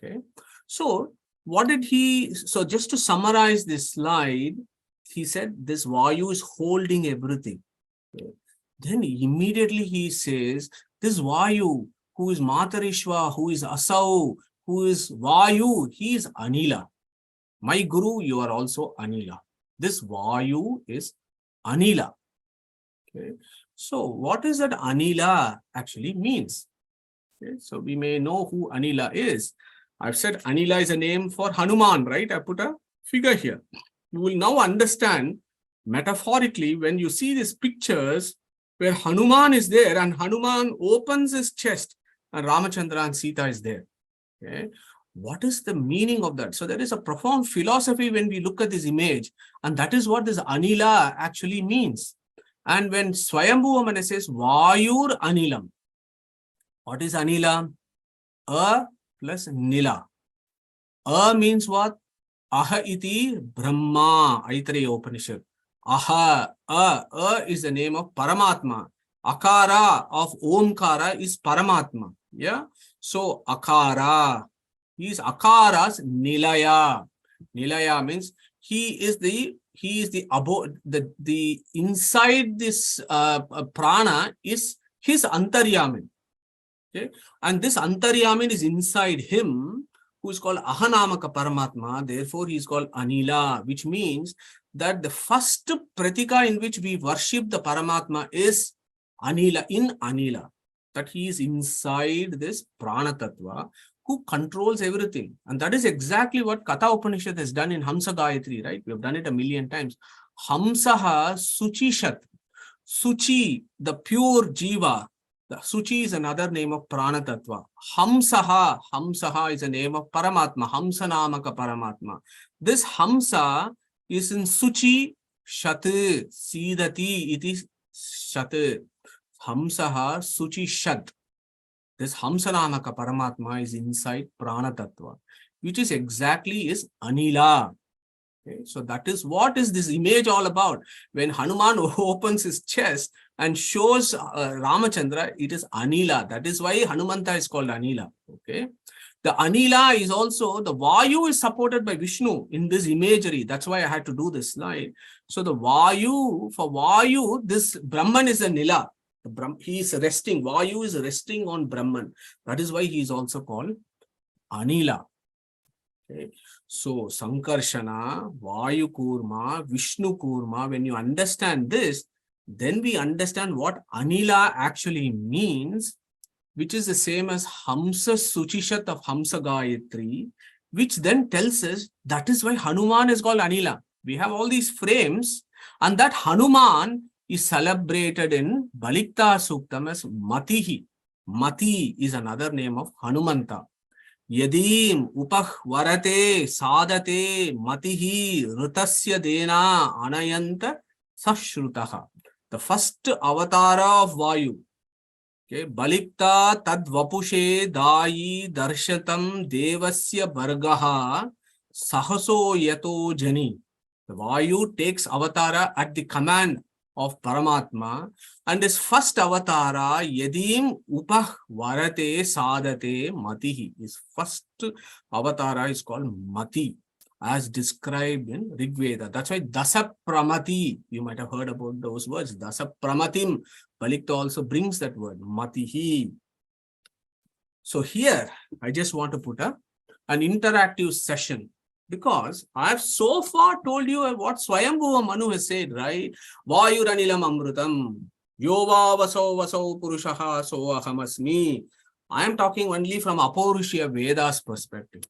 Okay. So what did he, so just to summarize this slide, he said this Vayu is holding everything. Okay. Then immediately he says, this Vayu, who is Matarishwa, who is Asau, who is Vayu, he is Anila. My Guru, you are also Anila. This Vayu is Anila. Okay. So what is that Anila actually means? Okay. So we may know who Anila is. I've said Anila is a name for Hanuman, right? I put a figure here. You will now understand metaphorically when you see these pictures where Hanuman is there and Hanuman opens his chest and Ramachandra and Sita is there. Okay. What is the meaning of that? So there is a profound philosophy when we look at this image, and that is what this Anila actually means. And when Swayambhuvamana says Vayur Anilam, what is Anila? A plus Nila. A means what? Aha iti Brahma, Aitareya Upanishad. Aha, A is the name of Paramatma. Akara of Omkara is Paramatma. Yeah. So Akara is Akara's Nilaya. Nilaya means he is the above the inside this prana is his Antaryamin. Okay, and this Antaryamin is inside him, who is called Ahanamaka Paramatma. Therefore, he is called Anila, which means that the first pratika in which we worship the Paramatma is Anila, in Anila, that he is inside this Prana Tattva, who controls everything. And that is exactly what Katha Upanishad has done in Hamsa Gayatri, right? We have done it a million times. Hamsaha Suchishat. Suchi, the pure Jiva. The Suchi is another name of Prana Tattva. Hamsaha is a name of Paramatma, Hamsanamaka Paramatma. This Hamsa is in Suchi Shat, Sidati, it is Shat. Hamsaha Suchi Shat. This Hamsanamaka Paramatma is inside Prana Tattva, which is exactly is Anila. Okay, so that is what is this image all about. When Hanuman opens his chest and shows Ramachandra, it is Anila. That is why Hanumanta is called Anila. Okay, the Anila is also, the Vayu is supported by Vishnu in this imagery. That's why I had to do this slide. So the Vayu, for Vayu, this Brahman is a Nila. He is resting. Vayu is resting on Brahman. That is why he is also called Anila. Okay. So Sankarshana, Vayu Kurma, Vishnu Kurma, when you understand this, then we understand what Anila actually means, which is the same as Hamsa Suchishat of Hamsa Gayatri, which then tells us that is why Hanuman is called Anila. We have all these frames, and that Hanuman is celebrated in Balikta Suktam as Matihi. Mati is another name of Hanumanta. Yadim upah varate sadate matihi rutasya dena anayanta sashrutaha. The first avatar of Vayu. Okay, Balikta tad vapushe dayi darshatam devasya bargaha sahaso yato jani. The Vayu takes avatara at the command of Paramatma, and his first avatara, Yadim Upah Varate Sadate Matihi. His first avatara is called Mati, as described in Rig Veda. That's why Dasa Pramati, you might have heard about those words. Dasa Pramatim, Balikta also brings that word, Matihi. So here, I just want to put an interactive session, because I have so far told you what Swayambhuva Manu has said, right? Vayuranilam amrutam, yova vaso purushaha so ahamasmi. I am talking only from Apaurushiya Veda's perspective.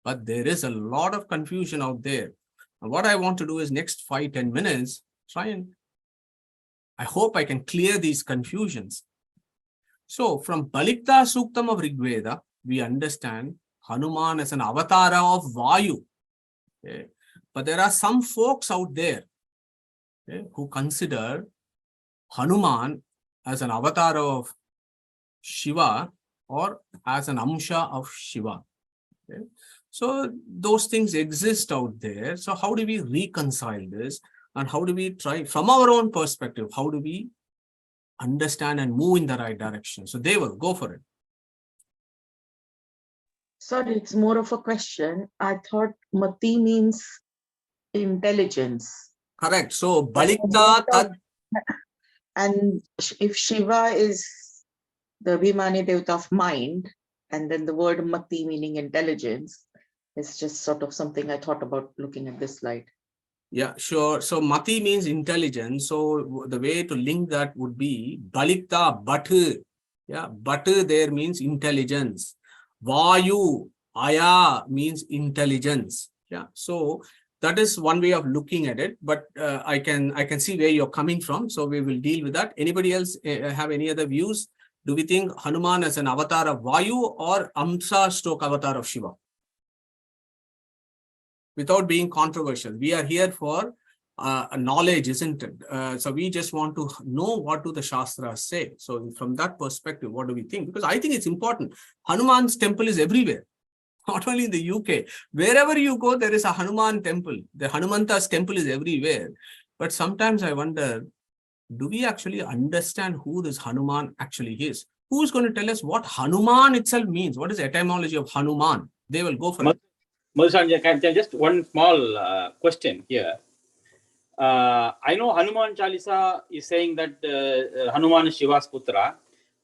But there is a lot of confusion out there. And what I want to do is next 5-10 minutes, I hope I can clear these confusions. So from Balikta Suktam of Rig Veda, we understand Hanuman as an avatara of Vayu. Okay. But there are some folks out there, okay, who consider Hanuman as an avatar of Shiva or as an Amsha of Shiva. Okay. So those things exist out there. So how do we reconcile this? And how do we try, from our own perspective, how do we understand and move in the right direction? So Deval, go for it. Sorry, it's more of a question. I thought Mati means intelligence. Correct. So But Balikta Tad. and if Shiva is the Abhimani Devata of mind, and then the word Mati meaning intelligence, it's just sort of something I thought about looking at this slide. Yeah, sure. So Mati means intelligence. So the way to link that would be Balikta Batu. Yeah, Batu there means intelligence. Vayu, Aya means intelligence. Yeah, so that is one way of looking at it. But I can see where you're coming from. So we will deal with that. Anybody else have any other views? Do we think Hanuman is an avatar of Vayu or Amsa stroke avatar of Shiva? Without being controversial, we are here for knowledge, isn't it? So we just want to know what do the Shastras say. So from that perspective, what do we think? Because I think it's important. Hanuman's temple is everywhere, not only in the UK. Wherever you go, there is a Hanuman temple. The Hanumanta's temple is everywhere. But sometimes I wonder, do we actually understand who this Hanuman actually is? Who's going to tell us what Hanuman itself means? What is the etymology of Hanuman? They will go for it. Madhusan, just one small question here. I know Hanuman Chalisa is saying that Hanuman is Shiva's Putra.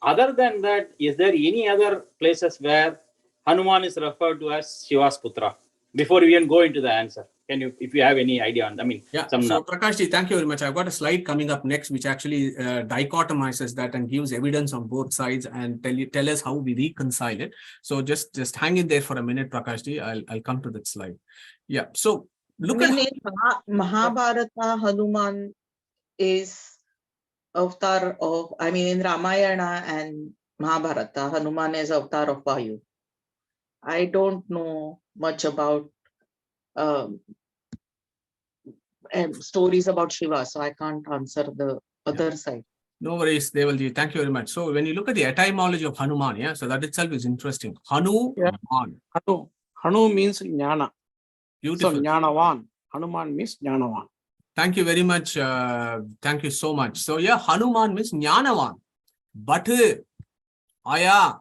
Other than that, is there any other places where Hanuman is referred to as Shiva's Putra? Before we even go into the answer, can you, if you have any idea on, yeah. So Prakashji, thank you very much. I've got a slide coming up next, which actually dichotomizes that and gives evidence on both sides and tell us how we reconcile it. So just hang in there for a minute, Prakashji. I'll come to that slide. Yeah. So look at Mahabharata, Hanuman is avatar of, I mean, in Ramayana and Mahabharata, Hanuman is avatar of Vayu. I don't know much about stories about Shiva, so I can't answer the other side. No worries, Devalji. Thank you very much. So when you look at the etymology of Hanuman, yeah, so that itself is interesting. Hanuman. Hanu means Jnana. Beautiful. So Jnanavan. Hanuman means Jnanavan. Thank you very much. Thank you so much. So yeah, Hanuman means Jnanavan. But Aya,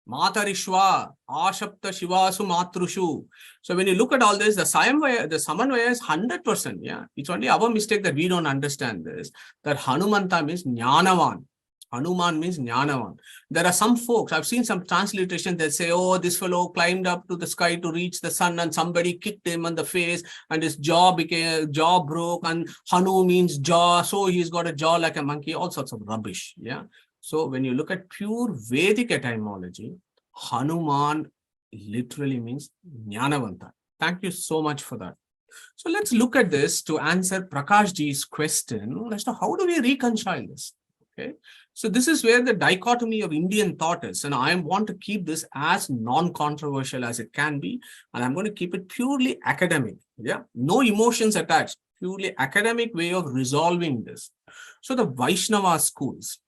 Matarishwa, Ashapta Shivasu Matrushu. So when you look at all this, the Samanvaya is 100%. Yeah, it's only our mistake that we don't understand this. That Hanumanta means Jnanavan. Hanuman means Jnanavan. There are some folks, I've seen some transliteration that say, oh, this fellow climbed up to the sky to reach the sun and somebody kicked him on the face and his jaw broke, and Hanu means jaw, so he's got a jaw like a monkey, all sorts of rubbish. Yeah. So when you look at pure Vedic etymology, Hanuman literally means Jnanavanta. Thank you so much for that. So let's look at this to answer Prakashji's question as to how do we reconcile this? Okay. So this is where the dichotomy of Indian thought is, and I want to keep this as non-controversial as it can be, and I'm going to keep it purely academic. Yeah, no emotions attached, purely academic way of resolving this. So the Vaishnava schools.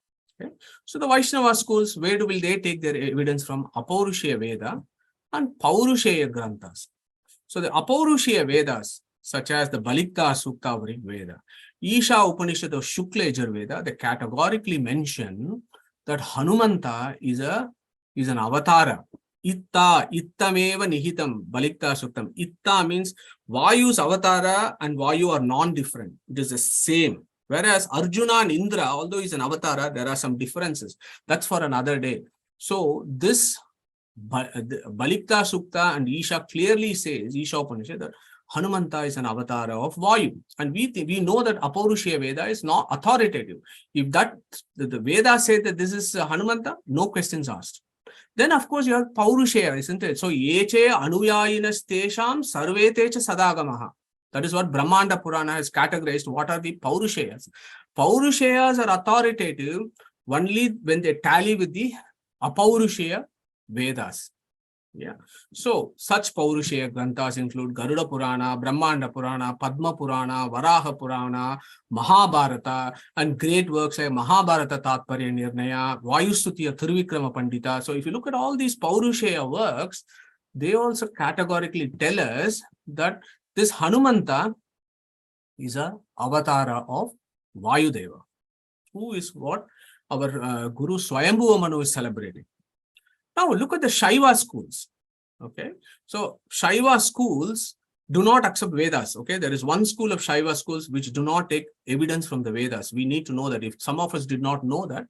Okay. So the Vaishnava schools, where will they take their evidence from? Apaurushaya Veda and Paurushaya Granthas. So the Apaurushaya Vedas, such as the Balikta Sukta of Rig Veda, Isha Upanishad of Shukla Yajurveda, they categorically mention that Hanumanta is an avatara. Ittameva Nihitam, Balikta Suktam. Itta means Vayu's avatara and Vayu are non-different. It is the same. Whereas Arjuna and Indra, although he's an avatara, there are some differences. That's for another day. So this Balikta Sukta and Isha clearly says, Isha Upanishad, that Hanumanta is an avatar of Vayu. And we know that Apaurushaya Veda is not authoritative. If that the Veda said that this is Hanumanta, no questions asked. Then of course you have Paurushaya, isn't it? So Yeche Anuyayinas Tesham Sarvetecha Sadagamaha. That is what Brahmanda Purana has categorized. What are the Paurushayas? Paurushayas are authoritative only when they tally with the Apaurushaya Vedas. Yeah. So such Paurushaya Granthas include Garuda Purana, Brahmanda Purana, Padma Purana, Varaha Purana, Mahabharata, and great works like Mahabharata Tatparya Nirnaya, Vayustutiya Thiruvikrama Pandita. So if you look at all these Paurushaya works, they also categorically tell us that this Hanumanta is an avatara of Vayudeva, who is what our Guru Swayambhuva Manu is celebrating. Now look at the Shaiva schools. Okay. So Shaiva schools do not accept Vedas. Okay. There is one school of Shaiva schools which do not take evidence from the Vedas. We need to know that. If some of us did not know that,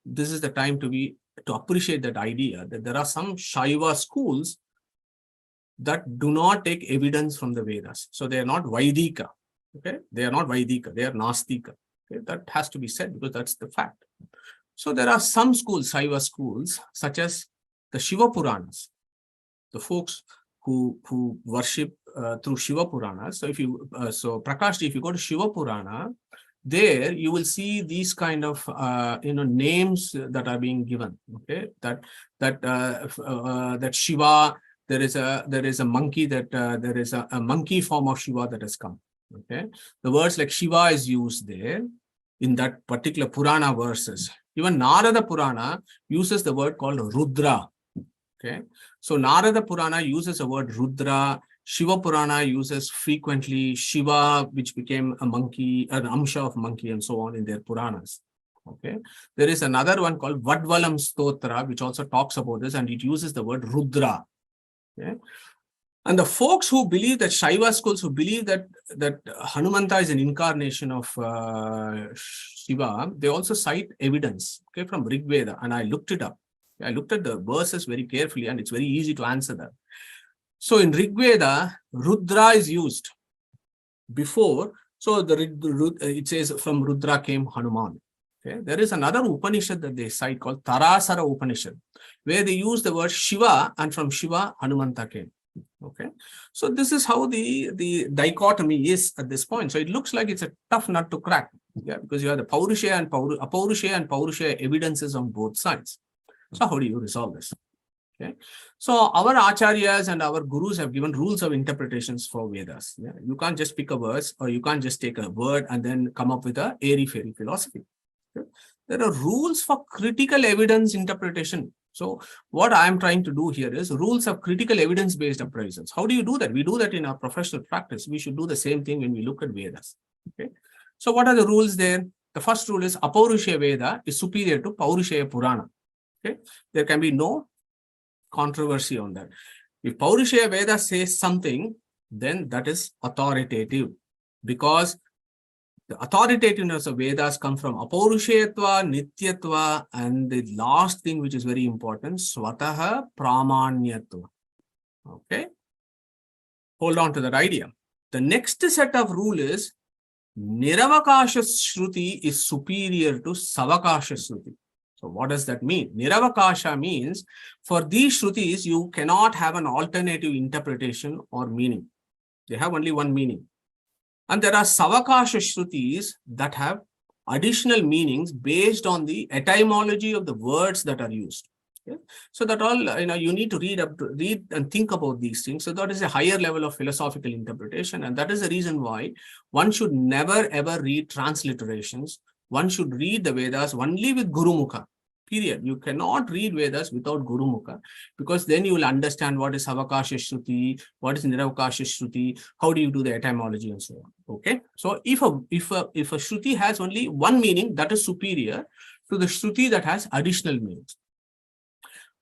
this is the time to appreciate that idea that there are some Shaiva schools that do not take evidence from the Vedas. So they are not Vaidika. Okay. They are not Vaidika. They are Nastika. Okay. That has to be said because that's the fact. So there are some schools, Shaiva schools, such as the Shiva Puranas, the folks who worship through Shiva Puranas. So so Prakash, if you go to Shiva Purana, there you will see these kind of names that are being given. Okay, that Shiva, there is a monkey, that there is a monkey form of Shiva that has come. Okay, the words like Shiva is used there in that particular Purana verses. Even Narada Purana uses the word called Rudra. Okay, so Narada Purana uses the word Rudra. Shiva Purana uses frequently Shiva, which became a monkey, an Amsha of monkey, and so on in their Puranas. Okay, there is another one called Vadvalam Stotra, which also talks about this, and it uses the word Rudra. Okay, and the folks who believe that Shaiva schools who believe that Hanumanta is an incarnation of Shiva, they also cite evidence, okay, from Rig Veda, and I looked it up. I looked at the verses very carefully, and it's very easy to answer that. So in Rig Veda, Rudra is used before. So it says from Rudra came Hanuman. Okay, there is another Upanishad that they cite called Tarasara Upanishad, where they use the word Shiva, and from Shiva Hanumanta came. Okay, so this is how the dichotomy is at this point. So it looks like it's a tough nut to crack, yeah, because you have the Paurusheya and Paurusheya evidences on both sides. So how do you resolve this? Okay, so our acharyas and our gurus have given rules of interpretations for Vedas. Yeah? You can't just pick a verse, or you can't just take a word and then come up with a airy-fairy philosophy. Okay? There are rules for critical evidence interpretation. So what I'm trying to do here is rules of critical evidence-based appraisals. How do you do that? We do that in our professional practice. We should do the same thing when we look at Vedas. Okay. So what are the rules there? The first rule is Apaurushaya Veda is superior to Paurushaya Purana. Okay. There can be no controversy on that. If Paurushaya Veda says something, then that is authoritative, because the authoritativeness of Vedas come from Apaurushayatva, Nityatva, and the last thing which is very important, Swataha Pramanyatva. Okay? Hold on to that idea. The next set of rule is Niravakasha Shruti is superior to Savakasha Shruti. So what does that mean? Niravakasha means for these Shrutis, you cannot have an alternative interpretation or meaning. They have only one meaning. And there are Savakasha Shrutis that have additional meanings based on the etymology of the words that are used. Okay? So that all, you need to read and think about these things. So that is a higher level of philosophical interpretation. And that is the reason why one should never ever read transliterations. One should read the Vedas only with Guru Mukha. Period. You cannot read Vedas without Guru Mukha, because then you will understand what is Savakasha Shruti, what is Niravakasha Shruti, how do you do the etymology, and so on. Okay. So if a Shruti has only one meaning, that is superior to the Shruti that has additional meanings.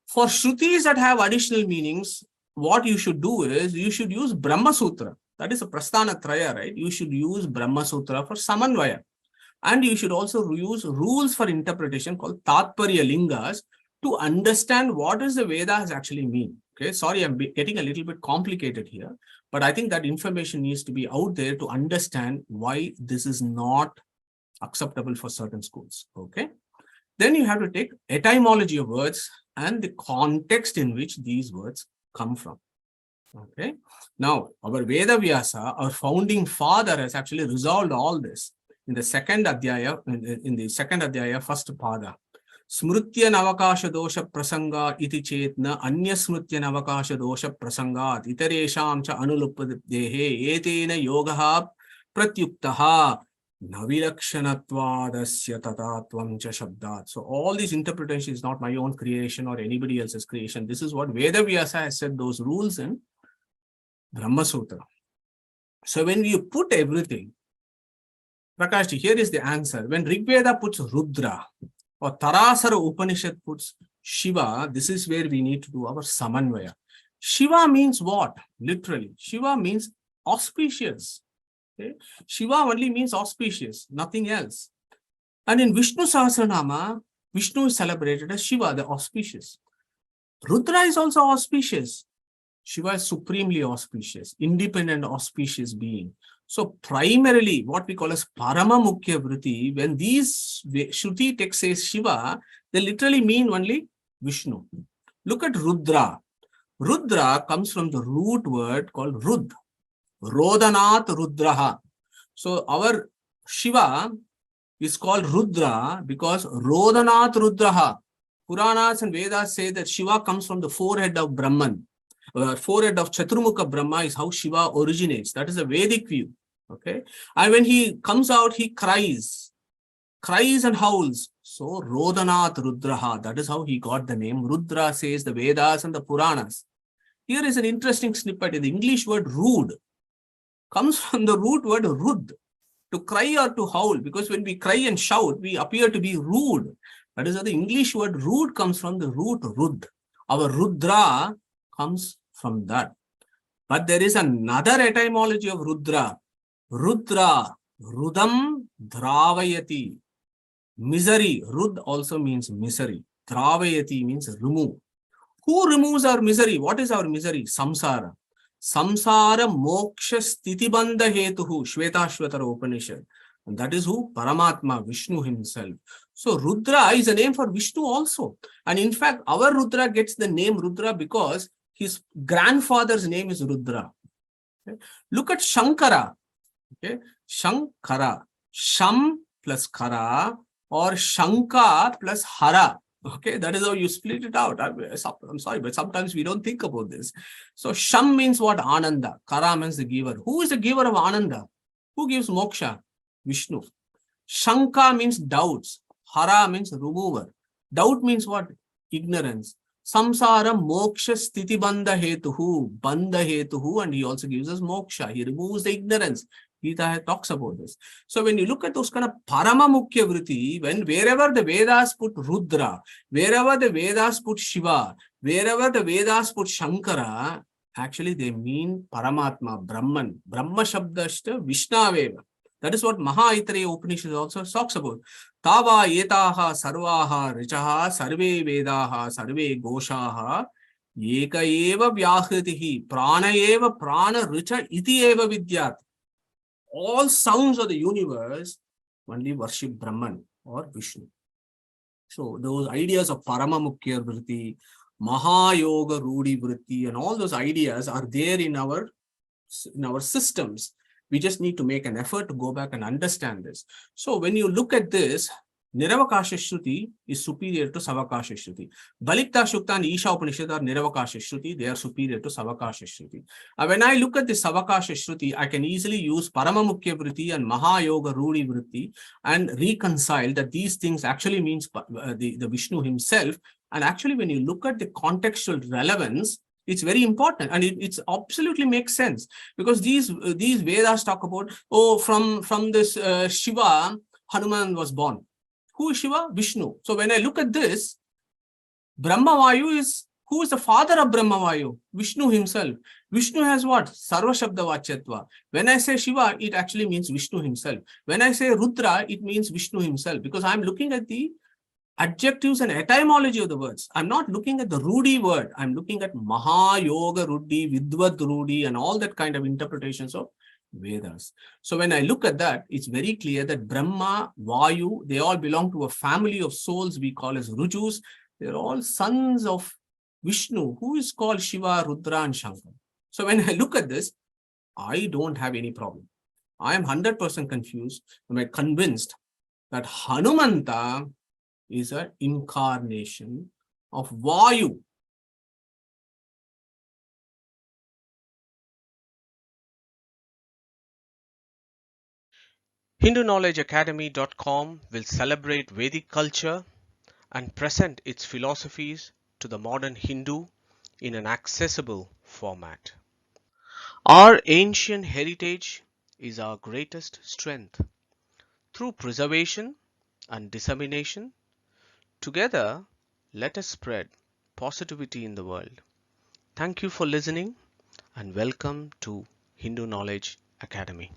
For Shrutis that have additional meanings, what you should do is you should use Brahma Sutra. That is a Prasthana Traya, right? You should use Brahma Sutra for Samanvaya. And you should also use rules for interpretation called Tatparya Lingas to understand what does the Vedas actually mean. Okay, sorry, I'm getting a little bit complicated here, but I think that information needs to be out there to understand why this is not acceptable for certain schools. Okay, then you have to take etymology of words and the context in which these words come from. Okay, now our Veda Vyasa, our founding father, has actually resolved all this in the second adhyaya, first pada. Smrutya navakasha dosha prasanga iti chetna anya smrutya navakasha dosha prasangat itaresham cha anulupadehe etena yogaha pratyuktaha navilakshanatvadasya tatatvam cha shabdat. So all these interpretations is not my own creation or anybody else's creation. This is what Veda Vyasa has said, those rules in Brahma Sutra. So when you put everything, Prakash, here is the answer. When Rig Veda puts Rudra or Tarasara Upanishad puts Shiva, this is where we need to do our Samanvaya. Shiva means what? Literally, Shiva means auspicious. Okay? Shiva only means auspicious, nothing else. And in Vishnu Sahasranama, Vishnu is celebrated as Shiva, the auspicious. Rudra is also auspicious. Shiva is supremely auspicious, independent, auspicious being. So primarily what we call as Parama Mukhya Vritti, when these Shruti text says Shiva, they literally mean only Vishnu. Look at Rudra. Rudra comes from the root word called Rud. Rodanath Rudraha. So our Shiva is called Rudra because Rodanath Rudraha. Puranas and Vedas say that Shiva comes from the forehead of Brahman. Forehead of Chaturmukha Brahma is how Shiva originates. That is a Vedic view. Okay. And when he comes out, he cries and howls. So Rodanath Rudraha, that is how he got the name. Rudra says the Vedas and the Puranas. Here is an interesting snippet. The English word rude comes from the root word rud, to cry or to howl, because when we cry and shout, we appear to be rude. That is how the English word rude comes from the root rud. Our Rudra comes from that. But there is another etymology of Rudra. Rudra, Rudam Dravayati. Misery. Rud also means misery. Dravayati means remove. Who removes our misery? What is our misery? Samsara. Samsara moksha stitibandha hetuhu. Shvetashvatara Upanishad. And that is who? Paramatma, Vishnu himself. So Rudra is a name for Vishnu also. And in fact, our Rudra gets the name Rudra because his grandfather's name is Rudra. Okay? Look at Shankara. Okay? Shankara. Sham plus Kara or Shanka plus Hara. Okay, that is how you split it out. I'm sorry, but sometimes we don't think about this. So Sham means what? Ananda. Kara means the giver. Who is the giver of Ananda? Who gives moksha? Vishnu. Shanka means doubts. Hara means remover. Doubt means what? Ignorance. Samsara moksha stiti bandha hetuhu. Bandha hetuhu, and he also gives us moksha. He removes the ignorance. Gita talks about this. So when you look at those kind of Parama Mukhya Vritti, wherever the Vedas put Rudra, wherever the Vedas put Shiva, wherever the Vedas put Shankara, actually they mean Paramatma, Brahman. Brahma Shabdashta Vishnaveva. That is what Mahaitareya Upanishad also talks about. Tava etaha sarvaha richaha sarve vedaha sarve goshaha eka eva vyahritihi prana eva prana richa iti eva vidyat. All sounds of the universe only worship Brahman or Vishnu. So those ideas of Paramamukhya Vritti, Mahayoga Rudi Vritti, and all those ideas are there in our systems. We just need to make an effort to go back and understand this. So when you look at this, Niravakasha Shruti is superior to Savakasha Shruti. Balikta Shukta and Isha Upanishad are Niravakasha Shruti. They are superior to Savakasha Shruti. When I look at the Savakasha Shruti, I can easily use Paramamukhya Vritti and Mahayoga Rudi Vritti and reconcile that these things actually means the Vishnu himself. And actually, when you look at the contextual relevance, it's very important, and it absolutely makes sense, because these Vedas talk about, from this Shiva, Hanuman was born. Who is Shiva? Vishnu. So when I look at this, Brahmavayu is, who is the father of Brahmavayu? Vishnu himself. Vishnu has what? Sarva Shabda Vachyatva. When I say Shiva, it actually means Vishnu himself. When I say Rudra, it means Vishnu himself, because I'm looking at the adjectives and etymology of the words. I'm not looking at the Rudi word. I'm looking at Mahayoga Rudi, Vidvad Rudi, and all that kind of interpretations of Vedas. So when I look at that, it's very clear that Brahma, Vayu, they all belong to a family of souls we call as Rujus. They're all sons of Vishnu, who is called Shiva, Rudra, and Shankar. So when I look at this, I don't have any problem. I am 100% confused. I'm convinced that Hanumanta is an incarnation of Vayu. HinduKnowledgeAcademy.com will celebrate Vedic culture and present its philosophies to the modern Hindu in an accessible format. Our ancient heritage is our greatest strength. Through preservation and dissemination, together let us spread positivity in the world. Thank you for listening and welcome to Hindu Knowledge Academy.